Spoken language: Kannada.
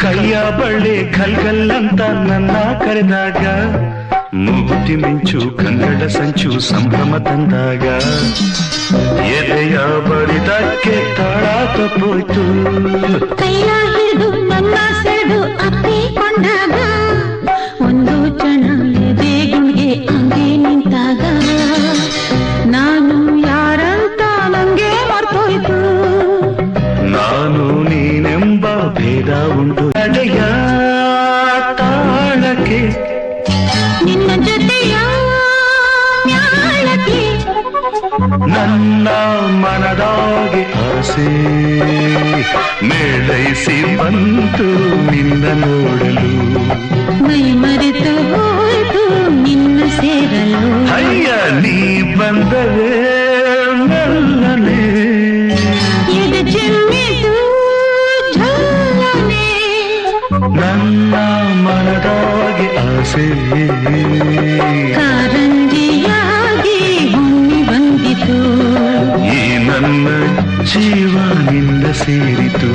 ಕೈಯ ಬಳ್ಳಿ ಗಲ್ಗಲ್ಲಂತ ನನ್ನ ಕರೆದಾಗ, ಮೂಗುತಿ ಮಿಂಚು ಕನ್ನಡ ಸಂಚು ಸಂಭ್ರಮ ತಂದಾಗ, ಎದೆಯ ಬಡಿದಕ್ಕೆ ತಾಳ ತಪ್ಪೋಯ್ತು. ಕೈಯ ಹಿಡಿದು ನನ್ನ ಸೆಳೆದು ಅಪ್ಪಿಕೊಂಡಾಗ, ಒಂದು ಕ್ಷಣ ಎದೆ ಗುಂಡಿಗೆ ಹಂಗೆ ನಿಂತಾಗ, ನಾನು ಯಾರಂತ ನಂಗೆ ಮರ್ತೋಯ್ತು. ನಾನು ನೀನೆಂಬ ಭೇದ ಉಂಟು. ನಡೆಯ ತಾಳಕ್ಕೆ ನಿನ್ನ ಜೊತೆಯ ಮ್ಯಾಳಕ್ಕೆ ನನ್ನ ಮನದಾಗೆ ಆಸೆ ಮೇಳೈಸಿ ಬಂತು ನಿನ್ನ ನೋಡಲು. ಮೈ ಮರೆತು ಹೋಯ್ತು ನಿನ್ನ ಸೇರಲು. ಅಯ್ಯ ನೀ ಬಂದರೆ ಮೆಲ್ಲನೆ ಎದೆ ಚೆಮ್ಮಿತು ಝಲ್ಲನೆ. ನನ್ನ ಮನದಾಗೆ ಆಸೆ ಕಾರಂಜಿಯಾಗಿ ಹೊಮ್ಮಿ ಬಂದಿತು. ಈ ನನ್ನ ಜೀವ ನಿಂದ ಸೇರಿತು.